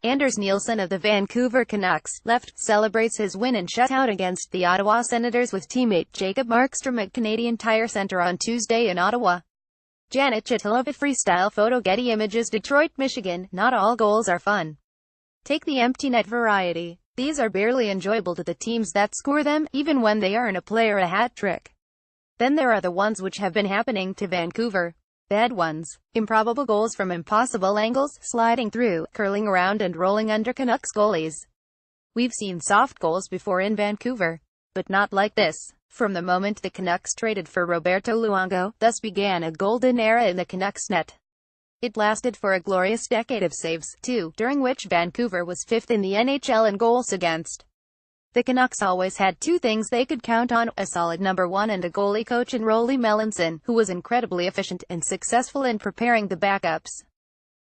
Anders Nilsson of the Vancouver Canucks left celebrates his win in shutout against the Ottawa Senators with teammate Jacob Markstrom at Canadian Tire Centre on Tuesday in Ottawa. Janet Chitilova freestyle photo. Getty Images. Detroit, Michigan. Not all goals are fun. Take the empty net variety. These are barely enjoyable to the teams that score them, even when they earn a player a hat trick. Then there are the ones which have been happening to Vancouver. Bad ones. Improbable goals from impossible angles, sliding through, curling around and rolling under Canucks goalies. We've seen soft goals before in Vancouver, but not like this. From the moment the Canucks traded for Roberto Luongo, thus began a golden era in the Canucks net. It lasted for a glorious decade of saves, too, during which Vancouver was 5th in the NHL in goals against. The Canucks always had two things they could count on, a solid number one and a goalie coach in Rolly Melanson, who was incredibly efficient and successful in preparing the backups.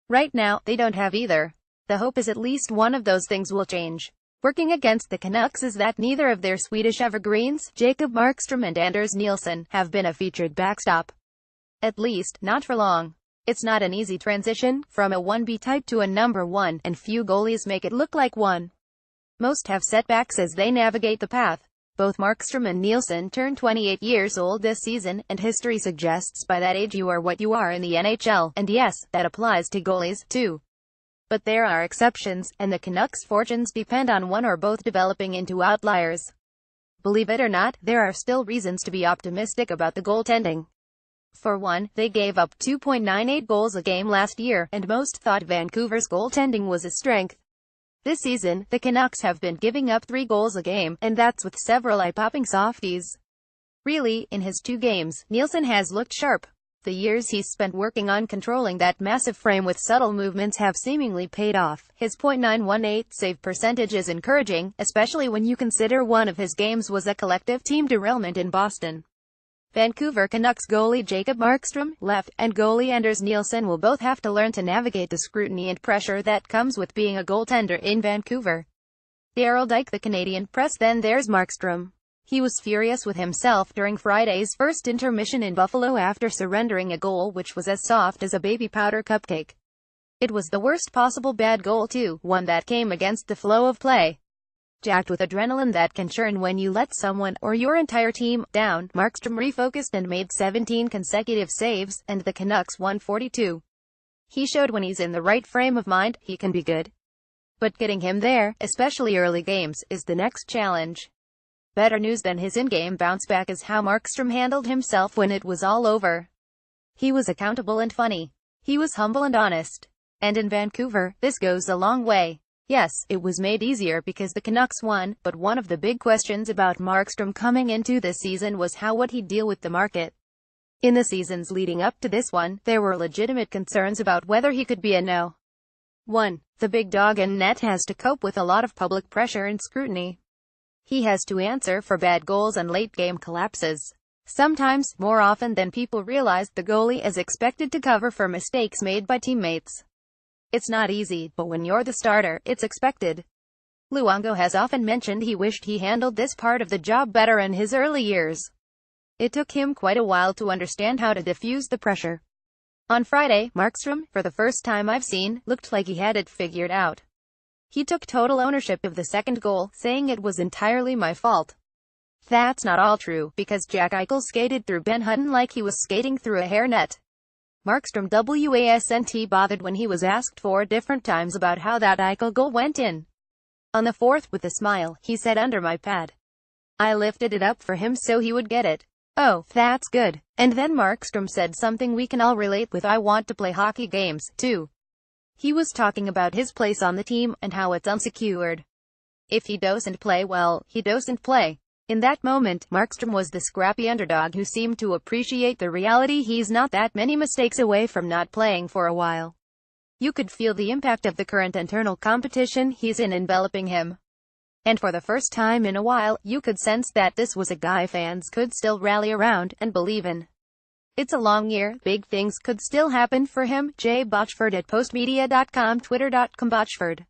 Right now, they don't have either. The hope is at least one of those things will change. Working against the Canucks is that neither of their Swedish evergreens, Jacob Markstrom and Anders Nilsson, have been a featured backstop. At least, not for long. It's not an easy transition, from a 1B type to a number one, and few goalies make it look like one. Most have setbacks as they navigate the path. Both Markstrom and Nilsson turned 28 years old this season, and history suggests by that age you are what you are in the NHL, and yes, that applies to goalies, too. But there are exceptions, and the Canucks' fortunes depend on one or both developing into outliers. Believe it or not, there are still reasons to be optimistic about the goaltending. For one, they gave up 2.98 goals a game last year, and most thought Vancouver's goaltending was a strength. This season, the Canucks have been giving up 3 goals a game, and that's with several eye-popping softies. Really, in his 2 games, Nilsson has looked sharp. The years he's spent working on controlling that massive frame with subtle movements have seemingly paid off. His .918 save percentage is encouraging, especially when you consider one of his games was a collective team derailment in Boston. Vancouver Canucks goalie Jacob Markstrom, left, and goalie Anders Nilsson will both have to learn to navigate the scrutiny and pressure that comes with being a goaltender in Vancouver. Daryl Dike. The Canadian press. Then there's Markstrom. He was furious with himself during Friday's first intermission in Buffalo after surrendering a goal which was as soft as a baby powder cupcake. It was the worst possible bad goal too, one that came against the flow of play. Jacked with adrenaline that can churn when you let someone, or your entire team, down, Markstrom refocused and made 17 consecutive saves, and the Canucks won 42. He showed when he's in the right frame of mind, he can be good. But getting him there, especially early games, is the next challenge. Better news than his in-game bounce-back is how Markstrom handled himself when it was all over. He was accountable and funny. He was humble and honest. And in Vancouver, this goes a long way. Yes, it was made easier because the Canucks won, but one of the big questions about Markstrom coming into this season was how would he deal with the market. In the seasons leading up to this one, there were legitimate concerns about whether he could be a no. 1. The big dog in net has to cope with a lot of public pressure and scrutiny. He has to answer for bad goals and late-game collapses. Sometimes, more often than people realize, the goalie is expected to cover for mistakes made by teammates. It's not easy, but when you're the starter, it's expected. Luongo has often mentioned he wished he handled this part of the job better in his early years. It took him quite a while to understand how to diffuse the pressure. On Friday, Markstrom, for the first time I've seen, looked like he had it figured out. He took total ownership of the second goal, saying it was entirely my fault. That's not all true, because Jack Eichel skated through Ben Hutton like he was skating through a hairnet. Markstrom wasn't bothered when he was asked 4 different times about how that Eichel goal went in. On the 4th, with a smile, he said, "Under my pad. I lifted it up for him so he would get it. Oh, that's good." And then Markstrom said something we can all relate with: "I want to play hockey games, too." He was talking about his place on the team, and how it's unsecured. If he doesn't play well, he doesn't play. In that moment, Markstrom was the scrappy underdog who seemed to appreciate the reality he's not that many mistakes away from not playing for a while. You could feel the impact of the current internal competition he's in enveloping him. And for the first time in a while, you could sense that this was a guy fans could still rally around and believe in. It's a long year, big things could still happen for him. Jay Botchford at postmedia.com, twitter.com Botchford.